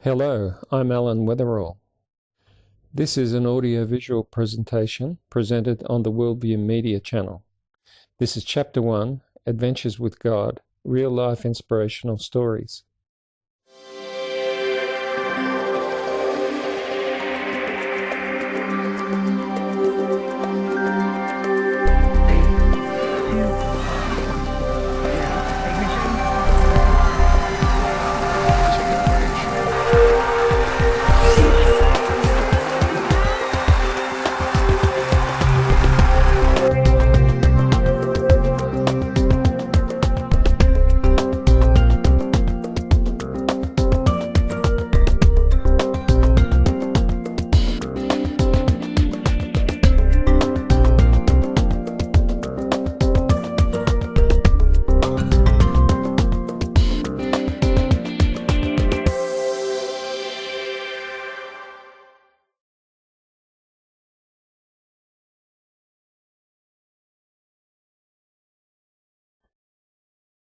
Hello, I'm Alan Weatherall. This is an audio-visual presentation presented on the Worldview Media channel. This is Chapter 1, Adventures with God, Real-Life Inspirational Stories.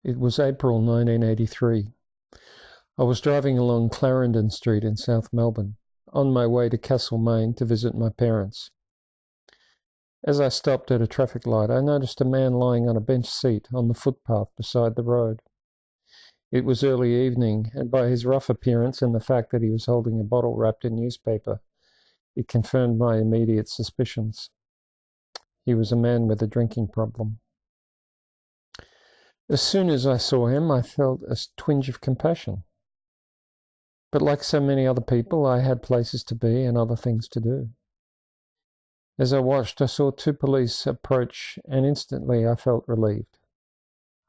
It was April 1983. I was driving along Clarendon Street in South Melbourne, on my way to Castlemaine to visit my parents. As I stopped at a traffic light, I noticed a man lying on a bench seat on the footpath beside the road. It was early evening, and by his rough appearance and the fact that he was holding a bottle wrapped in newspaper, it confirmed my immediate suspicions. He was a man with a drinking problem. As soon as I saw him, I felt a twinge of compassion. But like so many other people, I had places to be and other things to do. As I watched, I saw two police approach, and instantly I felt relieved.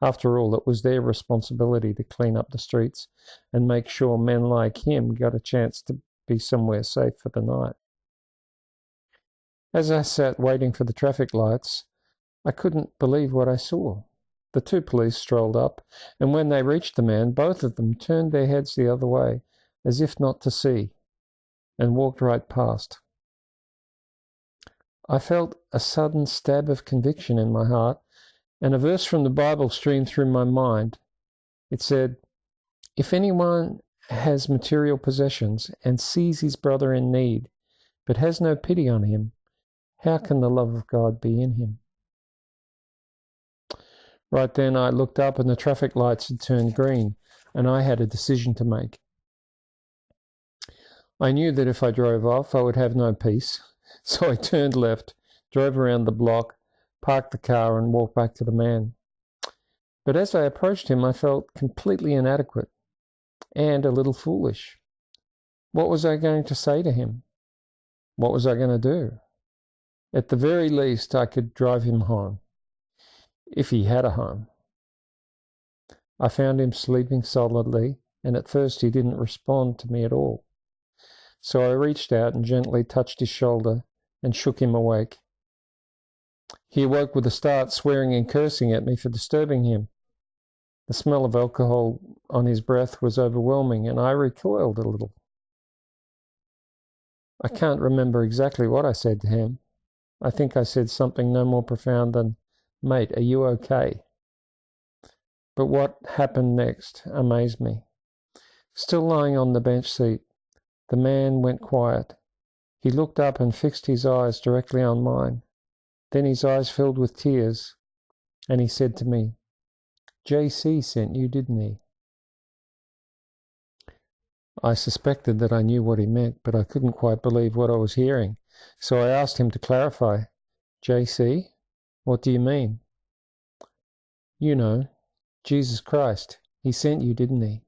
After all, it was their responsibility to clean up the streets and make sure men like him got a chance to be somewhere safe for the night. As I sat waiting for the traffic lights, I couldn't believe what I saw. The two police strolled up, and when they reached the man, both of them turned their heads the other way, as if not to see, and walked right past. I felt a sudden stab of conviction in my heart, and a verse from the Bible streamed through my mind. It said, "If anyone has material possessions and sees his brother in need, but has no pity on him, how can the love of God be in him?" Right then I looked up and the traffic lights had turned green, and I had a decision to make. I knew that if I drove off, I would have no peace, so I turned left, drove around the block, parked the car, and walked back to the man. But as I approached him, I felt completely inadequate and a little foolish. What was I going to say to him? What was I going to do? At the very least, I could drive him home, if he had a home. I found him sleeping solidly, and at first he didn't respond to me at all. So I reached out and gently touched his shoulder and shook him awake. He awoke with a start, swearing and cursing at me for disturbing him. The smell of alcohol on his breath was overwhelming, and I recoiled a little. I can't remember exactly what I said to him. I think I said something no more profound than, "Mate, are you okay?" But what happened next amazed me. Still lying on the bench seat, the man went quiet. He looked up and fixed his eyes directly on mine. Then his eyes filled with tears, and he said to me, "JC sent you, didn't he?" I suspected that I knew what he meant, but I couldn't quite believe what I was hearing, so I asked him to clarify. "JC? What do you mean?" "You know, Jesus Christ. He sent you, didn't he?"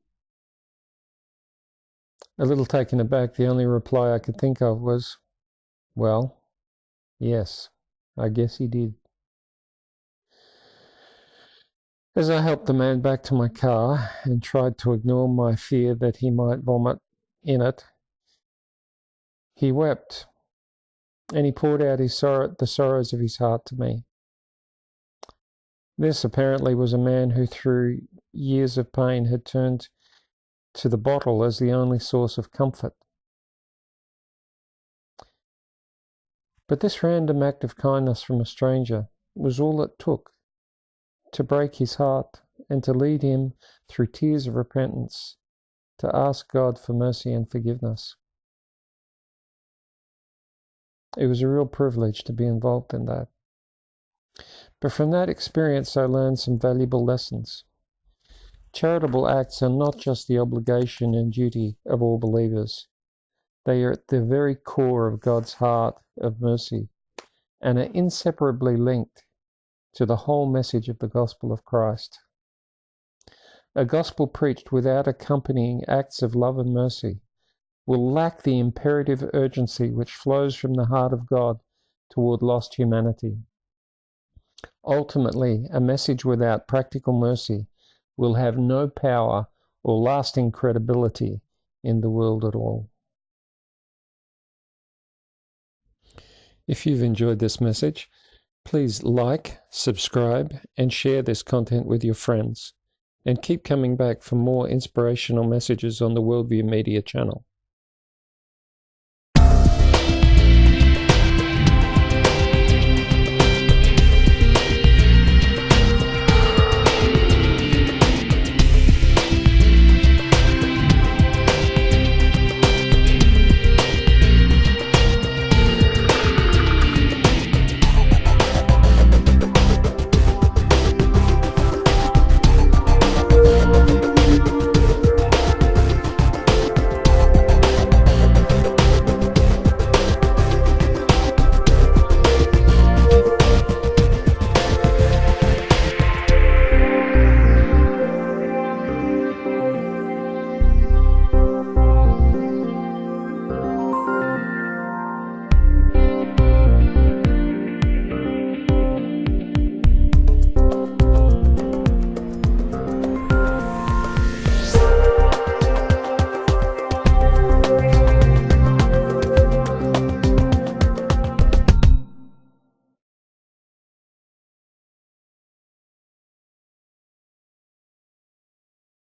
A little taken aback, the only reply I could think of was, "Well, yes, I guess he did." As I helped the man back to my car and tried to ignore my fear that he might vomit in it, he wept, and he poured out the sorrows of his heart to me. This apparently was a man who through years of pain had turned to the bottle as the only source of comfort. But this random act of kindness from a stranger was all it took to break his heart and to lead him through tears of repentance to ask God for mercy and forgiveness. It was a real privilege to be involved in that. But from that experience, I learned some valuable lessons. Charitable acts are not just the obligation and duty of all believers. They are at the very core of God's heart of mercy and are inseparably linked to the whole message of the gospel of Christ. A gospel preached without accompanying acts of love and mercy will lack the imperative urgency which flows from the heart of God toward lost humanity. Ultimately, a message without practical mercy will have no power or lasting credibility in the world at all. If you've enjoyed this message, please like, subscribe, and share this content with your friends. And keep coming back for more inspirational messages on the Worldview Media channel.